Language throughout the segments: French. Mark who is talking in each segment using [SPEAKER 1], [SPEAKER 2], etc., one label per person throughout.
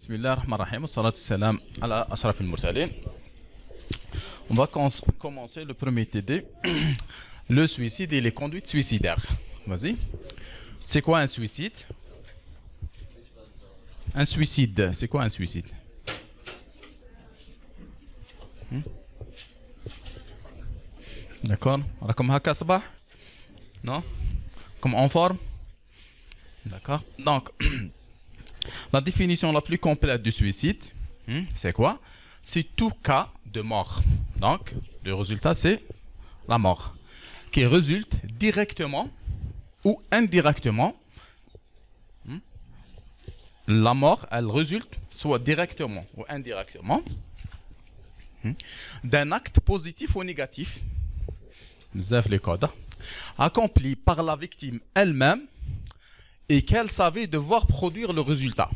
[SPEAKER 1] بسم الله الرحمن الرحيم والصلاة والسلام على أشرف المرسلين. On va commencer le premier TD, le suicide et les conduites suicidaires. Vas-y. C'est quoi un suicide? Un suicide, c'est quoi un suicide? D'accord. Comme haka sabah? Non? Comme en forme? D'accord. Donc, la définition la plus complète du suicide, c'est quoi? C'est tout cas de mort. Donc, le résultat, c'est la mort, qui résulte directement ou indirectement. La mort, elle résulte soit directement ou indirectement d'un acte positif ou négatif, accompli par la victime elle-même et qu'elle savait devoir produire le résultat.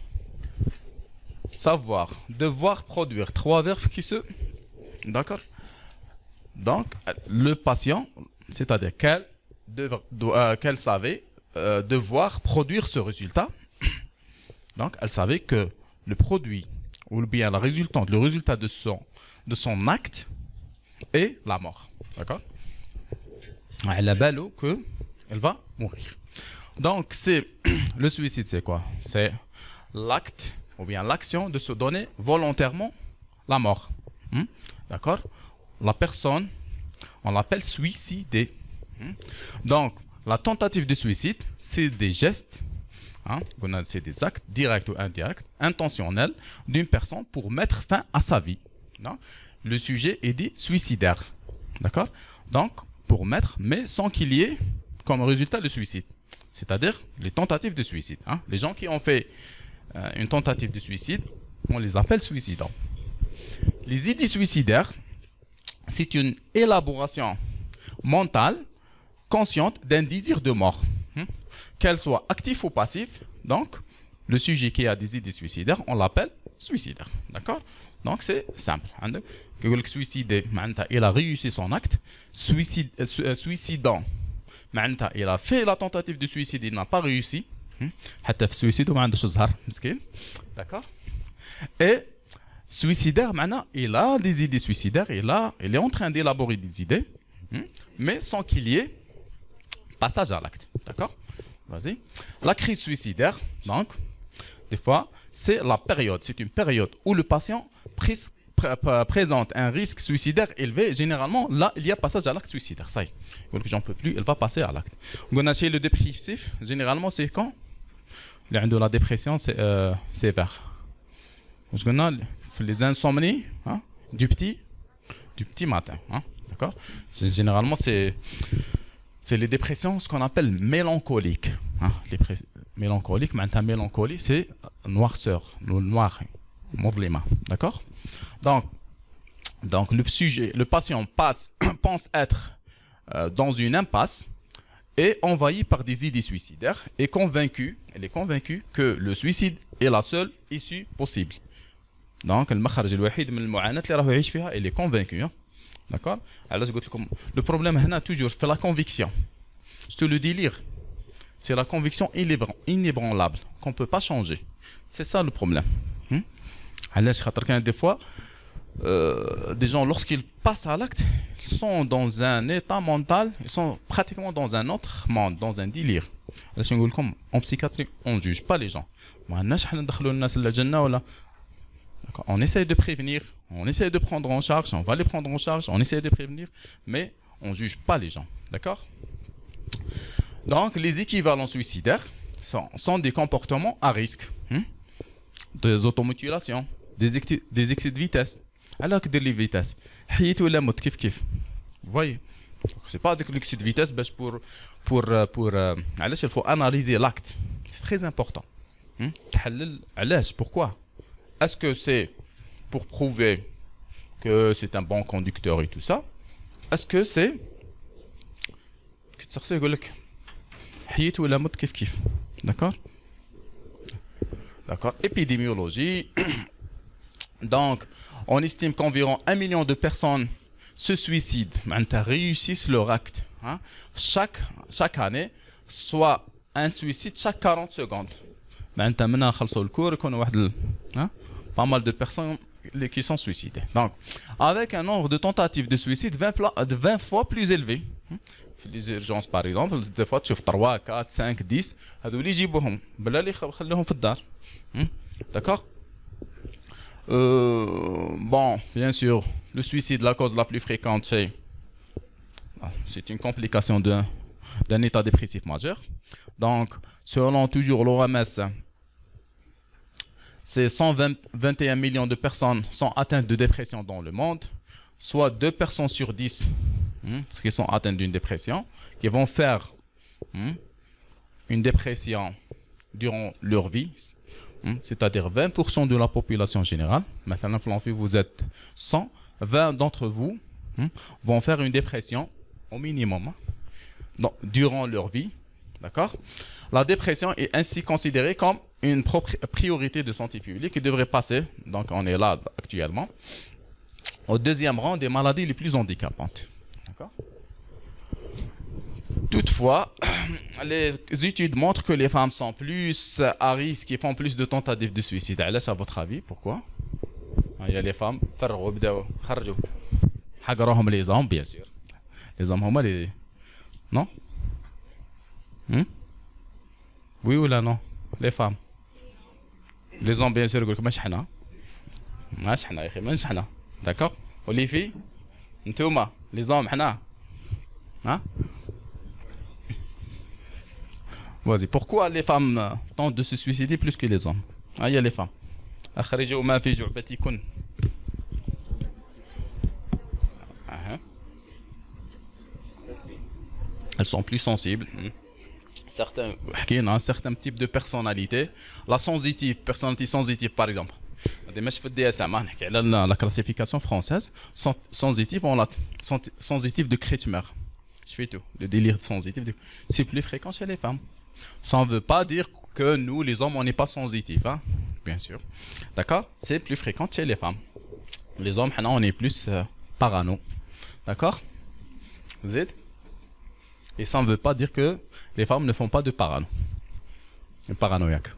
[SPEAKER 1] Savoir, devoir produire, trois verbes qui se... D'accord. Donc, le patient, c'est-à-dire qu'elle savait devoir produire ce résultat. Donc, elle savait que le produit, ou bien le résultat de son acte est la mort. D'accord. Elle a balle qu'elle va mourir. Donc, c'est le suicide, c'est quoi? C'est l'acte ou bien l'action de se donner volontairement la mort. D'accord? La personne, on l'appelle suicidé. Donc, la tentative de suicide, c'est des gestes, c'est des actes directs ou indirects, intentionnels d'une personne pour mettre fin à sa vie. Non? Le sujet est dit suicidaire. D'accord? Donc, pour mettre, mais sans qu'il y ait comme résultat le suicide. C'est-à-dire les tentatives de suicide. Les gens qui ont fait une tentative de suicide, on les appelle suicidants. Les idées suicidaires, c'est une élaboration mentale consciente d'un désir de mort, qu'elle soit active ou passive. Donc, le sujet qui a des idées suicidaires, on l'appelle suicidaire. D'accord? Donc, c'est simple. Suicidé, il a réussi son acte. Suicidant, il a fait la tentative de suicide, il n'a pas réussi. D'accord? Et suicidaire, maintenant, il a des idées suicidaires, il est en train d'élaborer des idées, mais sans qu'il y ait passage à l'acte. D'accord? Vas-y. La crise suicidaire, donc, des fois, c'est la période. C'est une période où le patient présente un risque suicidaire élevé. Généralement, là, il y a passage à l'acte suicidaire. Ça y est. J'en peux plus, il va passer à l'acte. Chez le dépressif, généralement, c'est quand? La dépression, c'est sévère. Les insomnies du petit matin. D'accord? Généralement, c'est les dépressions, ce qu'on appelle mélancoliques. Mélancolique, maintenant, mélancolie, c'est noirceur, noir, mauvelema. D'accord? Donc, le patient pense être dans une impasse et envahi par des idées suicidaires et elle est convaincue que le suicide est la seule issue possible. Donc, elle est convaincue. D'accord? Le problème, toujours, c'est la conviction. Je te le dis lire. C'est la conviction inébranlable qu'on ne peut pas changer. C'est ça le problème. Des fois, des gens, lorsqu'ils passent à l'acte, ils sont dans un état mental, ils sont pratiquement dans un autre monde, dans un délire. En psychiatrie, on ne juge pas les gens. On essaie de prévenir, on essaie de prendre en charge, on va les prendre en charge, on essaie de prévenir, mais on ne juge pas les gens. D'accord? Donc, les équivalents suicidaires sont des comportements à risque. Des automutilations, des excès de vitesse. Alors que de la vitesse, vous voyez, c'est pas avec l'excès de vitesse il faut analyser l'acte. C'est très important. Pourquoi? Est-ce que c'est pour prouver que c'est un bon conducteur et tout ça? Est-ce que c'est d'accord? D'accord. Épidémiologie. Donc, on estime qu'environ 1 million de personnes se suicident, réussissent leur acte. Chaque année, soit un suicide chaque 40 secondes. معناتها منها نخلصوا الكور يكونوا واحد pas mal de personnes qui sont suicidées. Donc, avec un nombre de tentatives de suicide 20 fois plus élevé. Les urgences par exemple, des fois tu 3, 4, 5, 10, هذول يجيبوهم بلا اللي يخليهم في الدار. D'accord? Bon, bien sûr, le suicide, la cause la plus fréquente, c'est une complication d'un état dépressif majeur. Donc, selon toujours l'OMS, c'est 121 millions de personnes sont atteintes de dépression dans le monde, soit 2 personnes sur 10 qui sont atteintes d'une dépression, qui vont faire une dépression durant leur vie, c'est-à-dire 20% de la population générale. Maintenant, vous êtes 100, 20 d'entre vous vont faire une dépression au minimum durant leur vie. D'accord? La dépression est ainsi considérée comme une priorité de santé publique qui devrait passer, donc on est là actuellement, au deuxième rang des maladies les plus handicapantes. D'accord? Toutefois, les études montrent que les femmes sont plus à risque et font plus de tentatives de suicide. Alors, à votre avis, pourquoi? Il y a les femmes, les hommes, bien sûr. Les hommes, les... Non? Oui ou là non? Les femmes. Les hommes, bien sûr, يقولك ما شحنا يا اخي ما شحنا. D'accord? ولي في نتوما les hommes حنا. Hein? Vas-y, pourquoi les femmes tentent de se suicider plus que les hommes? Ah, il y a les femmes. أخرجوا ما في جعبتكن. Elles sont plus sensibles. Certains types de personnalité. La sensitive, personnalité sensitive par exemple. La classification française, sensitive, on l'a sensitive de Kretschmer. Je fais tout. Le délire sensitif, c'est plus fréquent chez les femmes. Ça ne veut pas dire que nous, les hommes, on n'est pas sensitifs, hein? Bien sûr. D'accord? C'est plus fréquent chez les femmes. Les hommes, on est plus parano. D'accord? Z. Et ça ne veut pas dire que les femmes ne font pas de parano. Paranoïaque.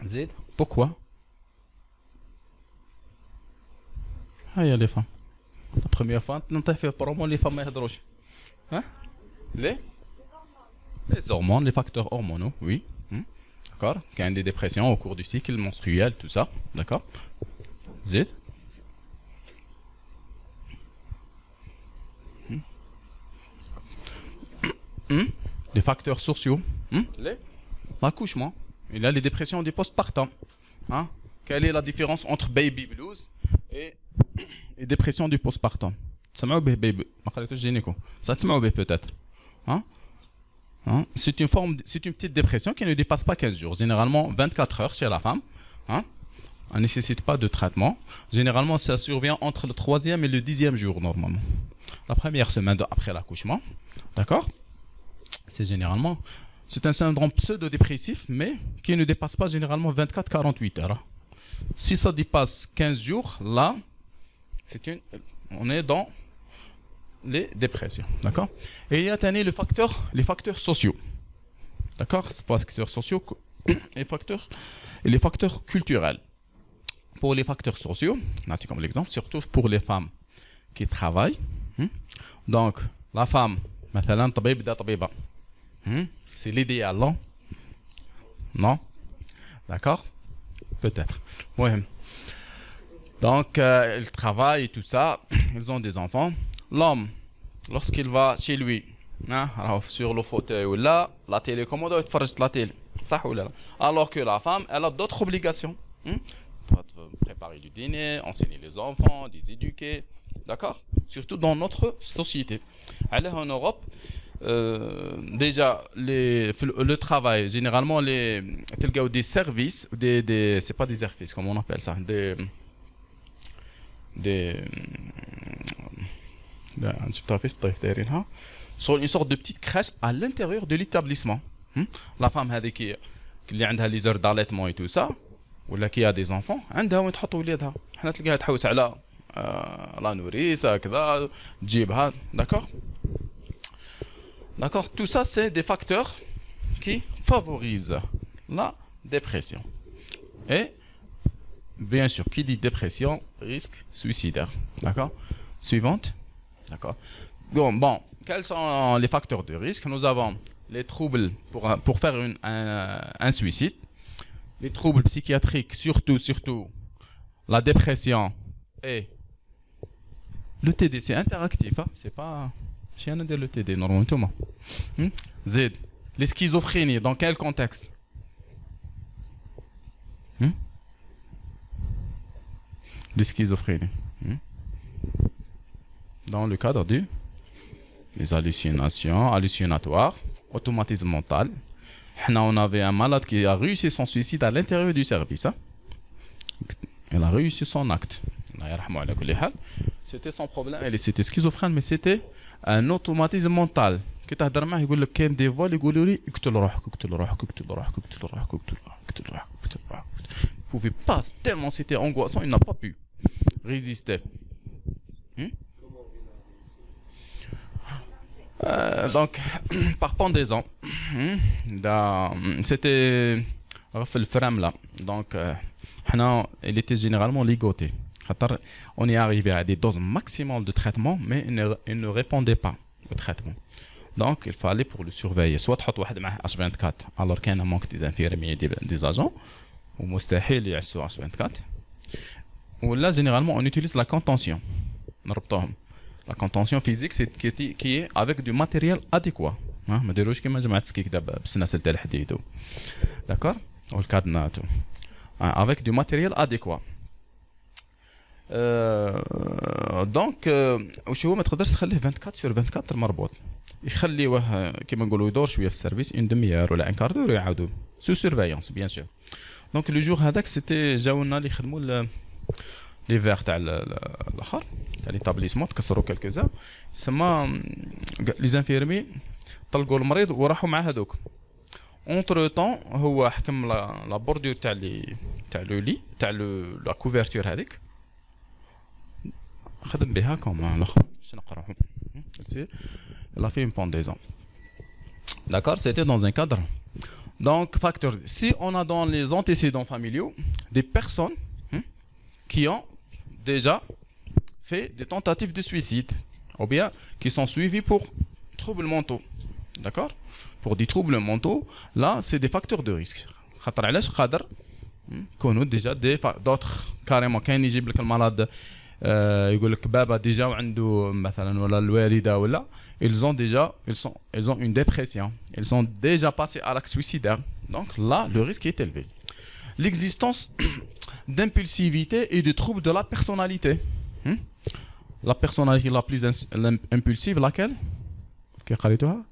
[SPEAKER 1] Z. Pourquoi? Ah, il y a les femmes. La première fois, on t'a fait probablement les femmes à hein? Les hormones, les facteurs hormonaux, oui. D'accord? Il y a des dépressions au cours du cycle menstruel, tout ça. D'accord? Z. Les facteurs sociaux. L'accouchement. Il y a les dépressions des postpartum. Hein? Quelle est la différence entre baby blues et dépression du postpartum? تسمعوا به baby ما قريتوش جينيكو ça تسمعوا به peut-être. Hein? Hein? C'est une petite dépression qui ne dépasse pas 15 jours. Généralement 24 heures chez la femme. Hein? Elle ne nécessite pas de traitement. Généralement, ça survient entre le 3e et le 10e jour normalement. La première semaine après l'accouchement. D'accord? C'est un syndrome pseudo-dépressif, mais qui ne dépasse pas généralement 24-48 heures. Si ça dépasse 15 jours, là, on est dans les dépressions. D'accord? Et il y a les facteurs sociaux. D'accord? Facteurs sociaux et les facteurs culturels. Pour les facteurs sociaux, comme l'exemple, surtout pour les femmes qui travaillent. Donc, la femme, مثلا طبيب ده طبيبة. C'est l'idéal, non? Non? D'accord? Peut-être. Ouais. Donc, ils travaillent et tout ça. Ils ont des enfants. L'homme, lorsqu'il va chez lui, hein, sur le fauteuil ou là, la télécommande, il faut la télé. Ça ou là. Alors que la femme, elle a d'autres obligations. Préparer du dîner, enseigner les enfants, les éduquer. D'accord? Surtout dans notre société. Alors en Europe, déjà, le travail, généralement, des services, c'est pas des services, comment on appelle ça? Sur une sorte de petite crèche à l'intérieur de l'établissement. La femme qui a les heures d'allaitement et tout ça, ou là qui a des enfants, عندها وين تحط ولادها. حنا تلقاها تحوس على لا نوريسا كذا تجيبها. D'accord? D'accord, tout ça c'est des facteurs qui favorisent la dépression. Et bien sûr, qui dit dépression, risque suicidaire. D'accord? Suivante. D'accord. Bon, quels sont les facteurs de risque? Nous avons les troubles pour faire un suicide, les troubles psychiatriques, surtout la dépression et le TD, c'est interactif, hein? C'est pas. Je viens de dire le TD, normalement. Z. Les schizophrénies, dans quel contexte? Les schizophrénies. Dans le cadre des hallucinations, hallucinatoires, automatisme mental. On avait un malade qui a réussi son suicide à l'intérieur du service. Hein? Il a réussi son acte. C'était son problème. C'était schizophrène, mais c'était un automatisme mental. كي تهضر معاه يقول لك كاين دي فوا اللي يقولوا لي اقتل روحك اقتل روحك اقتل روحك اقتل روحك اقتل روحك اقتل روحك اقتل روحك. Il pouvait pas, tellement c'était angoissant, il n'a pas pu résister. Donc, par pendaison, c'était le frame là. Donc, il était généralement ligoté. On est arrivé à des doses maximales de traitement, mais il ne répondait pas au traitement. Donc, il fallait pour le surveiller. Soit tu as un H24, alors qu'il y a un manque des infirmiers des agents, ou مستحيل يعسوا H24. Ou là, généralement, on utilise la contention. La contention physique, c'est qui est avec du matériel adéquat. ما ديروش كيما جماعة سكيك دابا بالسلاسل تاع الحديد. D'accord? Ou le cadenas. Avec du matériel adéquat. دونك واش هو ما تقدرش تخليه 24/24 مربوط. يخليوه كيما نقولوا يدور شويه في السيرفيس اون دميير ولا ان كاردور ويعاودوا سو سيرفيونس بيان سور. دونك لو جور هذاك سيتي جاونا اللي يخدموا لي فيغ تاع الاخر تاع ليتابليسمون تكسروا كالكوزا سما لي زانفيرمي طلقوا المريض وراحوا مع هذوك. اونتر طون هو حكم لا بوردور تاع لو لي تاع لا كوفرتور هذيك خدم بها كوم الاخر باش نقراو. Il a fait une pendaison. D'accord, c'était dans un cadre. Donc, facteur. Si on a dans les antécédents familiaux des personnes qui ont déjà fait des tentatives de suicide, ou bien qui sont suivies pour troubles mentaux. D'accord? Pour des troubles mentaux, là, c'est des facteurs de risque. خاطر علاش قادر كونوا déjà d'autres carrément كاين يجيب لك المرض يقول لك بابا ديجا وعنده مثلا ولا الوالده ولا ils ont une dépression, ils sont déjà passés à l'acte suicidaire. Donc là le risque est élevé. L'existence d'impulsivité et de troubles de la personnalité. La personnalité la plus impulsive laquelle كي قريتوها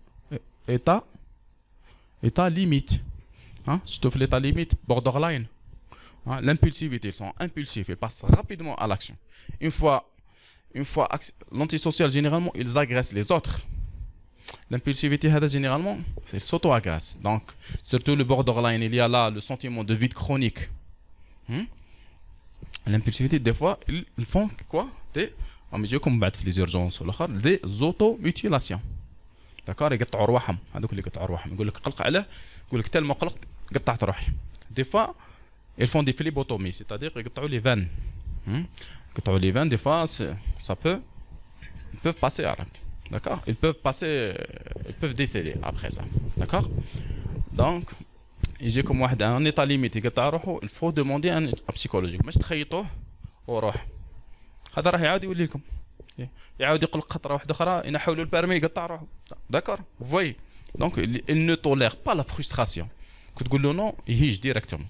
[SPEAKER 1] état limite. Sauf l'état limite borderline. L'impulsivité, ils sont impulsifs, ils passent rapidement à l'action. Une fois l'antisocial, généralement, ils agressent les autres. L'impulsivité, généralement, ils s'auto-agressent. Donc, surtout le borderline, il y a là le sentiment de vide chronique. L'impulsivité, des fois, ils font quoi? Des urgences, des automutilations. D'accord? Ils قطعوا رواحهم. هذوك اللي قطعوا رواحهم. يقول لك قلق عليه، يقول لك تلما قلق قطعت روحي. Des fois, ils font des phlébotomies, c'est-à-dire qu'ils قطعوا les veines. قطعوا les veines, des fois, ils peuvent passer à l'acte. D'accord? Ils peuvent décéder après ça. D'accord? Donc, يجي comme واحد en état limite يقطع روحه, il faut demander un psychologique. مش تخيطوه وروح. هذا راح يعاود يولي لكم. يعاود يقلق خطره واحده اخرى ينحوا له البرمي يقطع روحه. D'accord? Vous voyez? Donc, il ne tolère pas la frustration. كي تقول له نو يهيج ديريكتومون.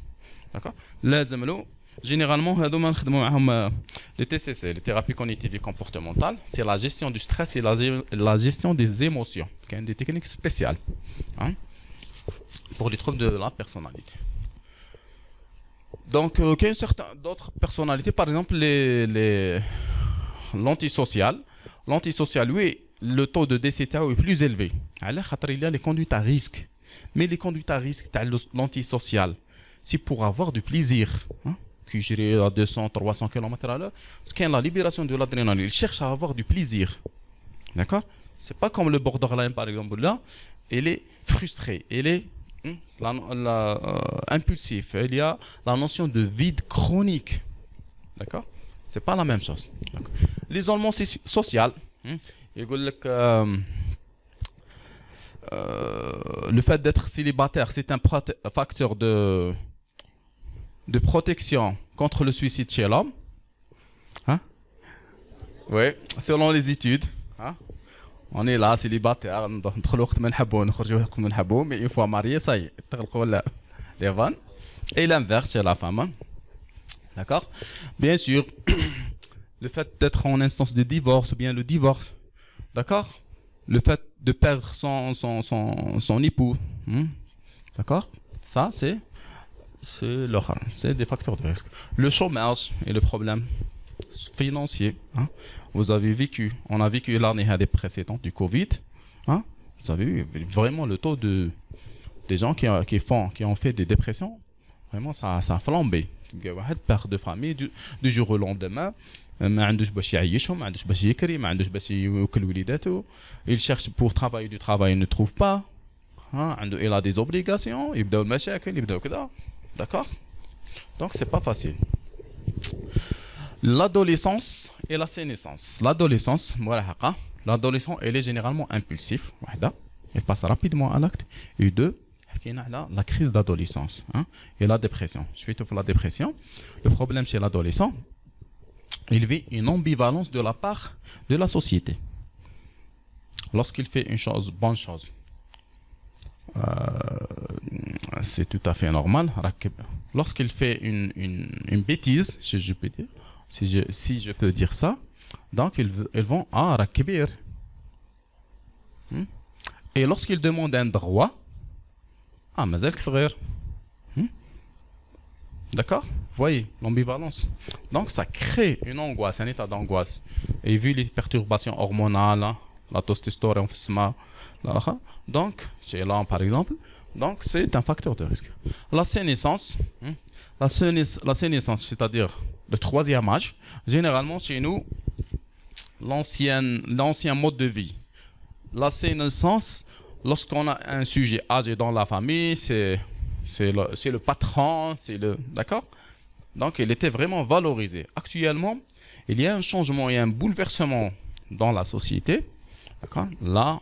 [SPEAKER 1] D'accord? لازم له généralement هذوما نخدموا معهم les TCC, les thérapies cognitives et comportementales, c'est la gestion du stress et la gestion des émotions. Il y a des techniques spéciales pour les troubles de la personnalité. Donc, il y a certaines d'autres personnalités, par exemple l'antisocial. L'antisocial, lui, le taux de décès est plus élevé. Alors, il y a les conduites à risque. Mais les conduites à risque, l'antisocial, c'est pour avoir du plaisir. Qui gérer à 200, 300 km/h. Parce qu'il y a la libération de l'adrénaline. Il cherche à avoir du plaisir. D'accord? C'est pas comme le borderline, par exemple, là. Il est frustré. Il est impulsif, il y a la notion de vide chronique. D'accord? C'est pas la même chose. L'isolement social, il dit que le fait d'être célibataire, c'est un facteur de protection contre le suicide chez l'homme. Hein? Oui, selon les études. Hein? On est là, célibataire, mais une fois marié, ça y est, les vannes. Et l'inverse chez la femme. Hein? D'accord? Bien sûr, le fait d'être en instance de divorce ou bien le divorce. D'accord? Le fait de perdre son époux. D'accord? Ça, c'est des facteurs de risque. Le chômage et le problème financier. Hein? Vous avez vécu, on a vécu l'année précédente du Covid. Hein? Vous avez vu vraiment le taux des gens qui ont fait des dépressions. Vraiment, ça a flambé. Perte de famille du jour au lendemain. ما عندوش باش يعيشهم ما عندوش باش يكري ما عندوش باش يوكل وليداته il cherche pour travailler du travail il ne trouve pas il a des obligations يبداو المشاكل يبداو كذا d'accord donc c'est pas facile l'adolescence et la sénescence l'adolescence l'adolescent il est généralement impulsif il passe rapidement à l'acte et deux la crise d'adolescence et la dépression suite à la dépression le problème chez l'adolescent il vit une ambivalence de la part de la société. Lorsqu'il fait une bonne chose, c'est tout à fait normal. Lorsqu'il fait une bêtise, si je peux dire ça, donc ils vont à rakbir. Et lorsqu'il demande un droit, mazal ksaghir. D'accord? Vous voyez l'ambivalence. Donc ça crée une angoisse, un état d'angoisse. Et vu les perturbations hormonales, la testostérone, donc chez l'homme par exemple, donc c'est un facteur de risque. La sénescence, c'est-à-dire le troisième âge, généralement chez nous, l'ancien mode de vie. La sénescence, lorsqu'on a un sujet âgé dans la famille, c'est le patron, d'accord? Donc, il était vraiment valorisé. Actuellement, il y a un changement et un bouleversement dans la société. D'accord? Là,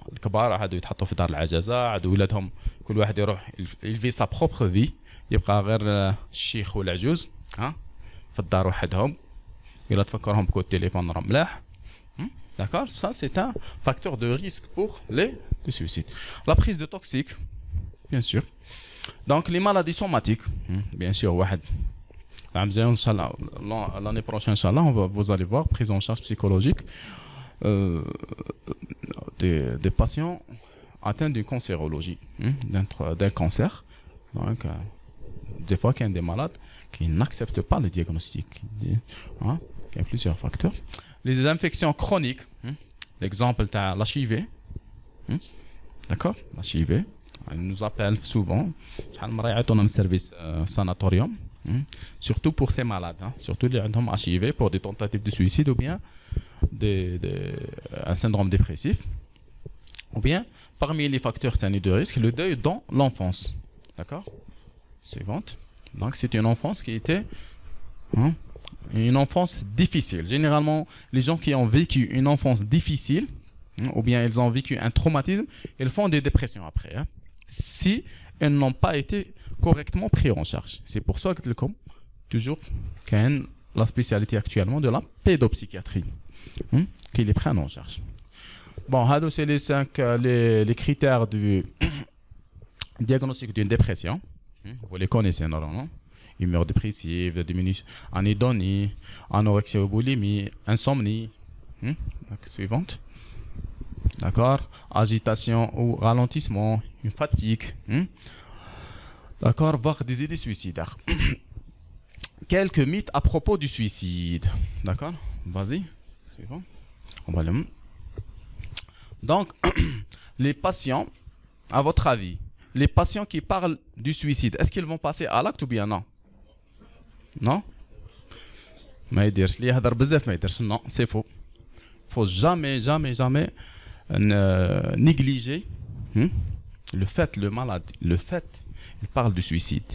[SPEAKER 1] il vit sa propre vie. يبقى غير الشيخ والعجوز في الدار وحدهم إلا تفكرهم بكو التليفون راه ملاح. D'accord? Ça, c'est un facteur de risque pour les suicides. La prise de toxiques, bien sûr. Donc, les maladies somatiques, bien sûr, l'année prochaine, Inch'Allah, vous allez voir, prise en charge psychologique des patients atteints d'une cancérologie, d'un cancer. Donc, des fois, il y a des malades qui n'acceptent pas le diagnostic. Il y a plusieurs facteurs. Les infections chroniques, l'exemple de l'HIV, d'accord, l'HIV. Ils nous appellent souvent, on a un service sanatorium, surtout pour ces malades, surtout les gens HIV pour des tentatives de suicide ou bien un syndrome dépressif, ou bien parmi les facteurs de risque, le deuil dans l'enfance. D'accord? Suivante. Donc c'est une enfance qui était une enfance difficile. Généralement, les gens qui ont vécu une enfance difficile, ou bien ils ont vécu un traumatisme, ils font des dépressions après. Si elles n'ont pas été correctement prises en charge. C'est pour ça que toujours la spécialité actuellement de la pédopsychiatrie qui les prennent en charge. Bon, c'est les critères du diagnostic d'une dépression. Vous les connaissez normalement. Humeur dépressive, anédonie, anorexie ou boulimie, insomnie. Suivante. D'accord? Agitation ou ralentissement, une fatigue. D'accord? Voire des idées suicidaires. Quelques mythes à propos du suicide. D'accord? Vas-y. Suivant. On va le... Donc, les patients, à votre avis, les patients qui parlent du suicide, est-ce qu'ils vont passer à l'acte ou bien non? Non? Non, c'est faux. Faut jamais négliger le fait il parle de suicide.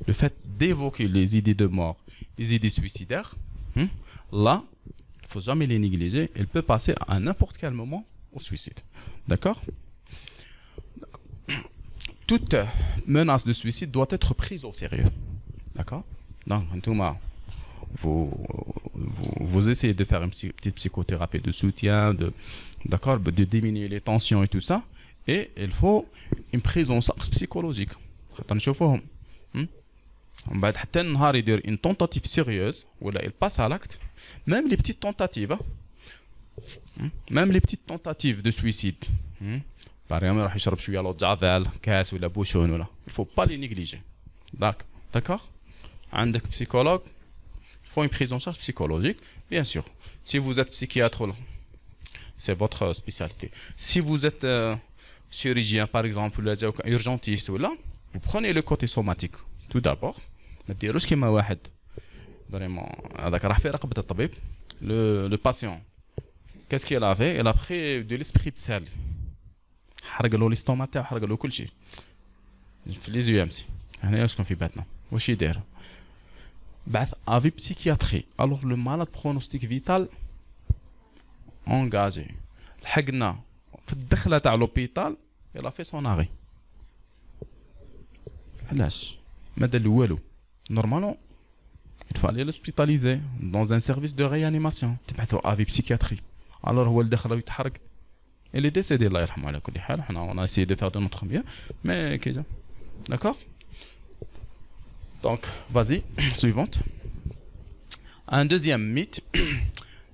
[SPEAKER 1] Le fait d'évoquer les idées de mort, les idées suicidaires, là, il ne faut jamais les négliger. Il peut passer à n'importe quel moment au suicide. D'accord? Toute menace de suicide doit être prise au sérieux. D'accord? Donc, vous essayez de faire une petite psychothérapie de soutien, d'accord, de diminuer les tensions et tout ça. Et il faut une prise en charge psychologique. بعد حتى النهار يدير une tentative sérieuse ولا il passe à l'acte, même les petites tentatives, même les petites tentatives de suicide, par exemple راح يشرب شويه لو جافال كاس ولا بوشون ولا, il faut pas les négliger. D'accord? عندك psychologue, il faut une prise en charge psychologique, bien sûr. Si vous êtes psychiatre, c'est votre spécialité. Si vous êtes chirurgien par exemple ولا urgentiste ولا, vous prenez le côté somatique tout d'abord. ما ديروش كيما واحد فريمون هذاك راح في رقبه الطبيب. Le patient, qu'est-ce qu'il a fait? Il a pris de l'esprit de sel, حرق له الاستوما تاعو, حرق له كل شيء في لي زو ام سي. هنا اسكن في باتنا واش يدير؟ بعث افي بسيكياتري. الوغ لو مالاد برونوستيك فيتال انغاجي. لحقنا في الدخله تاع لوبيتال يلا في سون اغي. علاش؟ ما دار والو. Normalement, il faut aller l'hospitaliser dans un service de réanimation. تبعثوا افي بسيكياتري. Alors هو اللي دخل يتحرق. Il est décédé الله يرحمه على كل حال. On a essayé de faire de notre mieux, mais كيجا. D'accord? Donc, vas-y, suivante. Un deuxième mythe.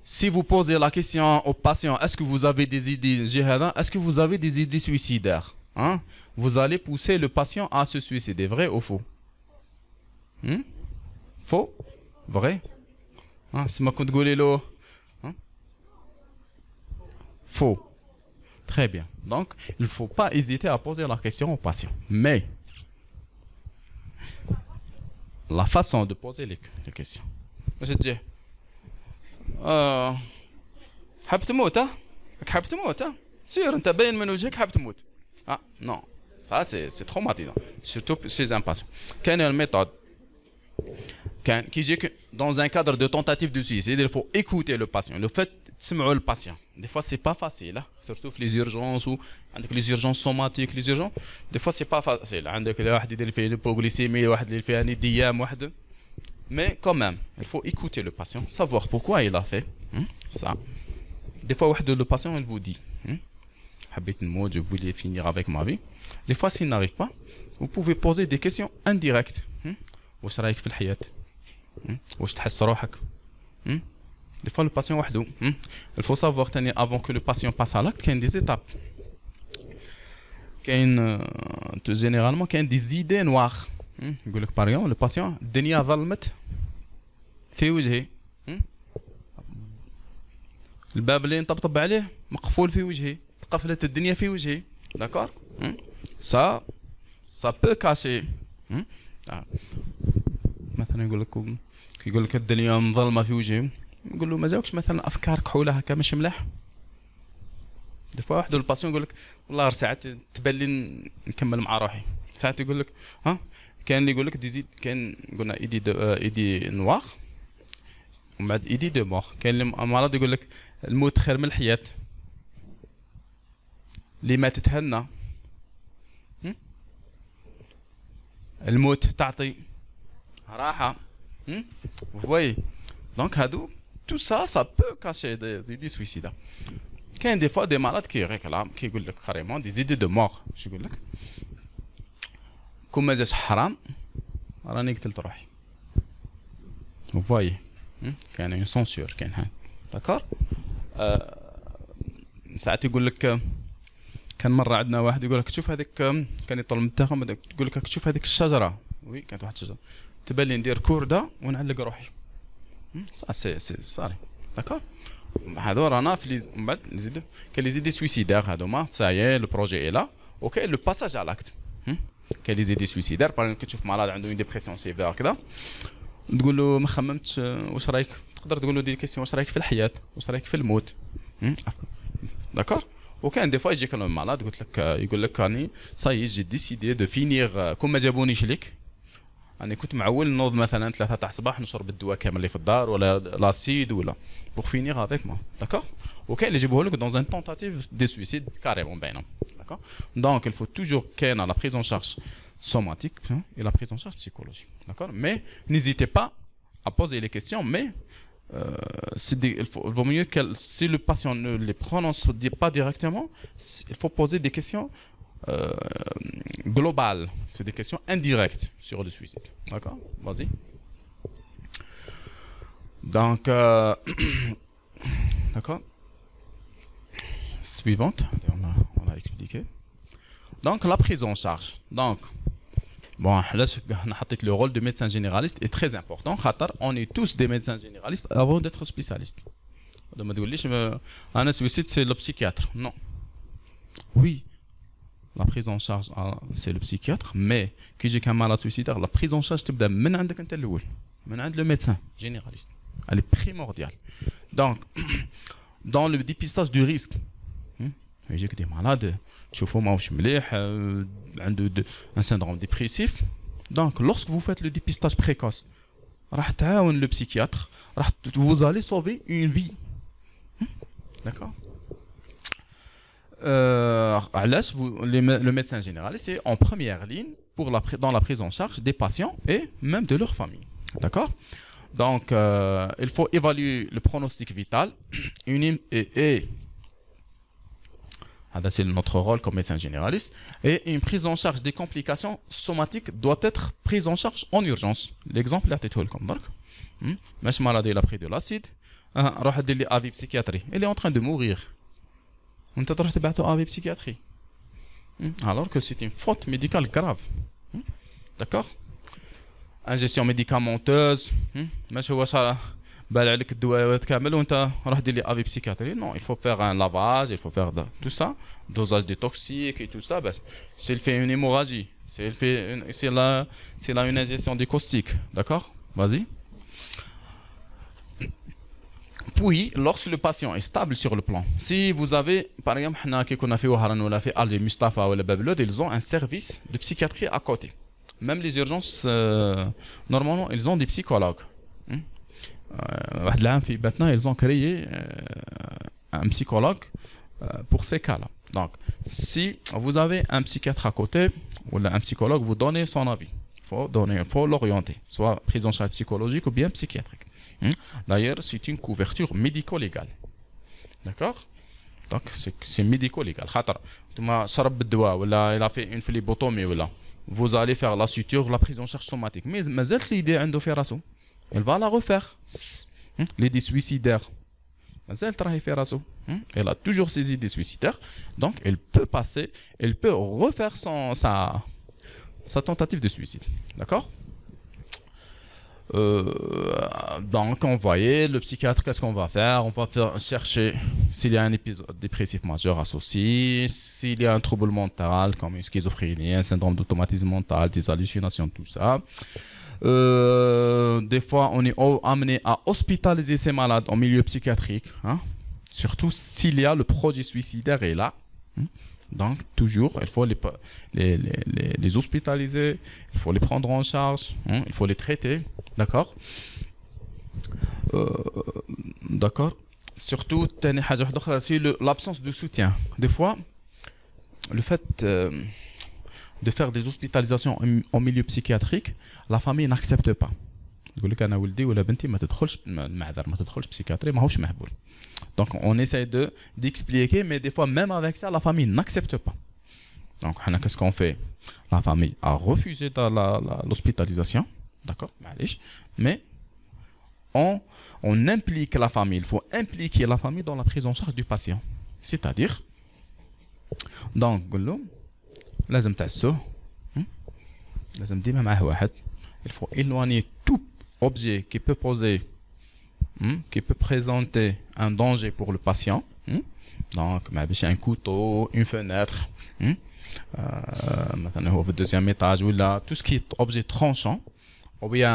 [SPEAKER 1] Si vous posez la question au patient, est-ce que vous avez des idées jihada, est-ce que vous avez des idées suicidaires, hein? Vous allez pousser le patient à se suicider, vrai ou faux? Faux? Vrai? C'est ma compte golelo. Faux. Très bien. Donc, il ne faut pas hésiter à poser la question au patient. Mais, la façon de poser les questions. Je dis, حاب تموت ها؟ حاب تموت ها؟ سير أنت باين من وجهك حاب تموت. Ah non, ça c'est traumatisant, surtout chez un patient. Quelle est la méthode? Qui dit que dans un cadre de tentative de suicide, il faut écouter le patient. Le fait de le patient. Des fois, c'est pas facile, hein? Surtout les urgences ou les urgences somatiques, les urgences. Des fois, c'est pas facile. Mais quand même, il faut écouter le patient, savoir pourquoi il a fait ça. Des fois, le patient, il vous dit, je voulais finir avec ma vie. Des fois, s'il n'arrive pas, vous pouvez poser des questions indirectes. واش رايك في الحياة؟ واش تحس روحك؟ Des fois le patient وحده. Il faut savoir تاني avant que le patient passe à l'acte كاين des étapes. كاين généralement كاين des idées noires. يقول لك par exemple le patient الدنيا ظلمت في وجهي. الباب اللي نطبطب عليه مقفول في وجهي. تقفلت الدنيا في وجهي. D'accord? Ça peut cacher. مثلا يقول لك الدنيا مظلمه في وجهي. نقول له ما جاوكش مثلا افكار كحوله هكا مش ملاح. دي فوا واحد الباسيون يقول لك والله ساعات تبان لي نكمل مع روحي. ساعات يقول لك كاين اللي يقول لك ديزيد. كاين قلنا ايدي نوار ومن بعد ايدي دو مور. كاين اللي مرض يقول لك الموت خير من الحياه. اللي ما تتهنى الموت تعطي راحه. Vous voyez? Donc, tout ça, ça peut cacher des idées suicidaires. Il y a des fois des malades qui réclament, qui disent carrément des idées de mort. Je dis comme c'est haram, راني قتلت روحي. Vous voyez? كاين une censure كاين. D'accord? ساعات يقول لك كان مرة عندنا واحد يقول لك شوف هذيك كان يطلب من التهم تقول لك شوف هذيك الشجرة. وي كانت واحد الشجرة. تبان لي ندير كوردة ونعلق روحي. سي صاري. داكور؟ هادو رانا في من بعد نزيد كاين لي زيدي سويسيدير هادوما سايي لو بروجي اي لا وكاين لو باساج على لاكت. كاين لي زيدي سويسيدير باغ كتشوف مرض عنده ديبرسيون سيفير كذا تقول له ما خممتش واش رايك؟ تقدر تقول له دي كيسيون واش رايك في الحياة؟ واش رايك في الموت؟ داكور؟ وكان des fois يجيك un malade قلت لك يقول لك راني صاي j'ai décidé de finir كون ما جابونيش ليك انا كنت معول نوض مثلا 3 تاع الصباح نشرب الدواء كامل اللي في الدار ولا لاسيد ولا pour finir avec moi d'accord وكاين اللي يجيبوه لك dans un tentative de suicide carrément باينه d'accord donc il faut toujours كاين la prise en charge somatique et la prise en charge psychologique d'accord mais n'hésitez pas à poser les questions mais il vaut mieux que si le patient ne les prononce pas directement il faut poser des questions globales, c'est des questions indirectes sur le suicide. D'accord? Vas-y. Donc, d'accord. Suivante, on a expliqué. Donc, la prise en charge. Donc, bon, là, le rôle de médecin généraliste est très important. On est tous des médecins généralistes avant d'être spécialistes. Un suicide, c'est le psychiatre. Non. Oui. La prise en charge, c'est le psychiatre, mais quand j'ai un malade suicidaire, la prise en charge, tu dois le médecin généraliste. Elle est primordiale. Donc, dans le dépistage du risque, j'ai des malades, tu vois, un syndrome dépressif. Donc, lorsque vous faites le dépistage précoce, le psychiatre, vous allez sauver une vie. D'accord? Le médecin généraliste c'est en première ligne dans la prise en charge des patients et même de leur famille. D'accord? Donc, il faut évaluer le pronostic vital c'est notre rôle comme médecin généraliste. Et une prise en charge des complications somatiques doit être prise en charge en urgence. L'exemple là, c'est tout comme donc. Monsieur malade, il a pris de l'acide. Avis psychiatrie. Il est en train de mourir. On t'a traité avec psychiatrie. Alors que c'est une faute médicale grave. D'accord? Ingestion médicamenteuse. ماشي هو صار بال عليك الدواء كامل وانت راح دير لي افي psychiatrie. Non, il faut faire un lavage, il faut faire tout ça, dosage des toxiques et tout ça. S'il fait une hémorragie, c'est là une ingestion de caustique. D'accord? Vas-y. Puis, lorsque le patient est stable sur le plan, si vous avez, par exemple, qu'on a fait au Haran ou l'a fait Alger, Mustafa ou le Babylone, ils ont un service de psychiatrie à côté. Même les urgences, normalement, ils ont des psychologues. Maintenant, ils ont créé un psychologue pour ces cas-là. Donc, si vous avez un psychiatre à côté ou un psychologue, vous donnez son avis. Il faut l'orienter, soit prise en charge psychologique ou bien psychiatrique. D'ailleurs, c'est une couverture médico-légale. D'accord? Donc, c'est médico-légal. Il a fait une phlébotomie. Vous allez faire la suture, la prise en charge somatique. Mais l'idée de faire ça, elle va la refaire. L'idée suicidaire. Elle a toujours ces idées suicidaires. Donc, elle peut refaire sa tentative de suicide. D'accord? Donc, on voyait le psychiatre, qu'est-ce qu'on va faire? On va chercher s'il y a un épisode dépressif majeur associé, s'il y a un trouble mental comme une schizophrénie, un syndrome d'automatisme mental, des hallucinations, tout ça. Des fois, on est amené à hospitaliser ces malades en milieu psychiatrique, surtout s'il y a le projet suicidaire est là. Donc, toujours, il faut les hospitaliser, il faut les prendre en charge, il faut les traiter, d'accord? D'accord? Surtout, c'est l'absence de soutien. Des fois, le fait de faire des hospitalisations en milieu psychiatrique, la famille n'accepte pas. يقول لك انا ولدي ولا بنتي ما تدخلش المعذر ما تدخلش بسيكاتري ماهوش مهبول. Donc on essaie d'expliquer mais des fois même avec ça la famille n'accepte pas. Donc qu'est-ce qu'on fait? La famille a refusé l'hospitalisation, d'accord? Mais on implique la famille, il faut impliquer la famille dans la prise en charge du patient. C'est-à-dire donc نقول له لازم تعسوه لازم ديما معاه واحد. Il faut éloigner tout objet qui peut qui peut présenter un danger pour le patient. Donc, un couteau, une fenêtre, maintenant au deuxième étage, ou là, tout ce qui est objet tranchant, ou bien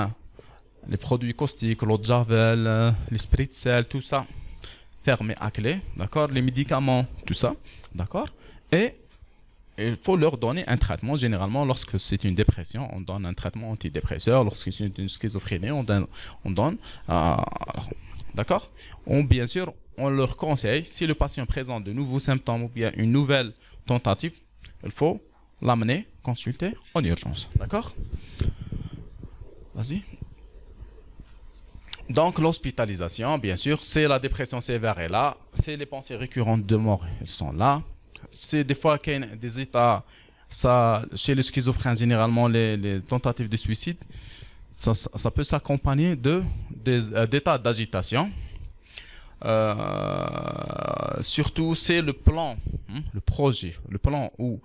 [SPEAKER 1] les produits caustiques, l'eau de javel, les spritzels, tout ça. fermé à clé, d'accord, les médicaments, tout ça, d'accord, et il faut leur donner un traitement. Généralement, lorsque c'est une dépression, on donne un traitement antidépresseur. Lorsque c'est une schizophrénie, on donne d'accord. Bien sûr, on leur conseille, si le patient présente de nouveaux symptômes ou bien une nouvelle tentative, il faut l'amener consulter en urgence, d'accord. Vas-y. Donc l'hospitalisation, bien sûr, c'est la dépression sévère est là, c'est les pensées récurrentes de mort, elles sont là. C'est des fois qu'il y a des états, ça, chez les schizophrènes, généralement les tentatives de suicide, ça peut s'accompagner d'états d'agitation. Surtout, c'est le plan, le projet, le plan où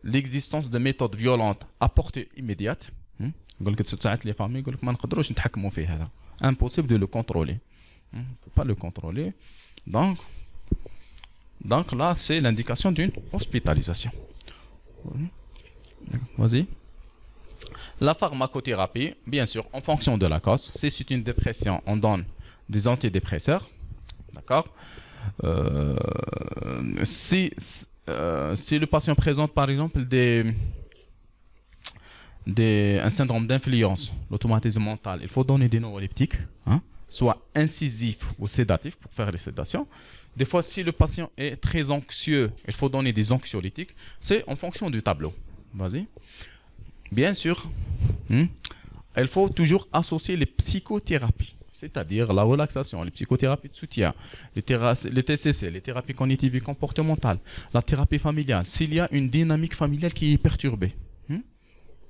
[SPEAKER 1] l'existence de méthodes violentes à portée immédiate. يقول لك ساعات les familles يقول لك ما نقدروش نتحكموا فيه هذا. Impossible de le contrôler. On ne peut pas le contrôler. Donc là, c'est l'indication d'une hospitalisation. Vas-y. La pharmacothérapie, bien sûr, en fonction de la cause. Si c'est une dépression, on donne des antidépresseurs. D'accord. Si le patient présente, par exemple, un syndrome d'influence, l'automatisme mental, il faut donner des neuroleptiques, soit incisifs ou sédatifs pour faire les sédations. Des fois, si le patient est très anxieux, il faut donner des anxiolytiques. C'est en fonction du tableau. Vas-y. Bien sûr, il faut toujours associer les psychothérapies, c'est-à-dire la relaxation, les psychothérapies de soutien, les TCC, les thérapies cognitives et comportementales, la thérapie familiale, s'il y a une dynamique familiale qui est perturbée.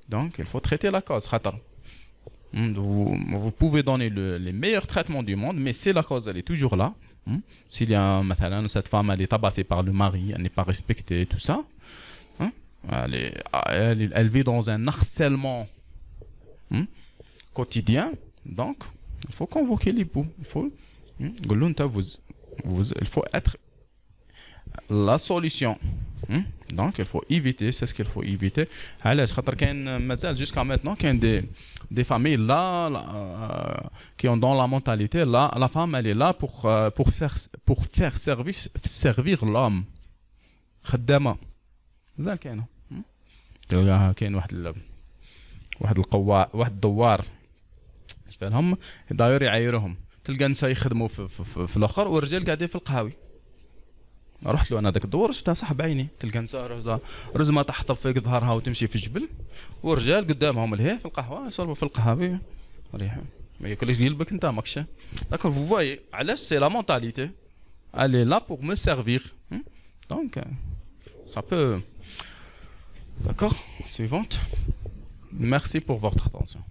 [SPEAKER 1] Donc, il faut traiter la cause. Vous pouvez donner les meilleurs traitements du monde, mais si la cause elle est toujours là, s'il y a cette femme elle est tabassée par le mari, elle n'est pas respectée, tout ça, elle vit dans un harcèlement quotidien, donc il faut convoquer l'époux. Il faut être la solution. Donc il faut éviter, c'est ce qu'il faut éviter. Jusqu'à maintenant, il y a des familles là, qui ont dans la mentalité, là, la femme elle est là pour faire servir l'homme. خدامة. زين كاينة. تلقاها كاين واحد الدوار. فهم داير يعايرهم. تلقى نساء يخدموا في الاخر والرجال قاعدين في القهاوي. رحت له انا ذاك الدور شفتها صح بعيني، تلقى نساء رزمه تحطب فيك ظهرها وتمشي في الجبل، ورجال قدامهم الهي في القهوه يصلوا في القهاوي ريحه ما ياكلش قلبك انت ماكش. داكور vous voyez علاش c'est la mentalité elle est là pour me servir. Donc ça peut. D'accord, suivante. Merci pour votre attention.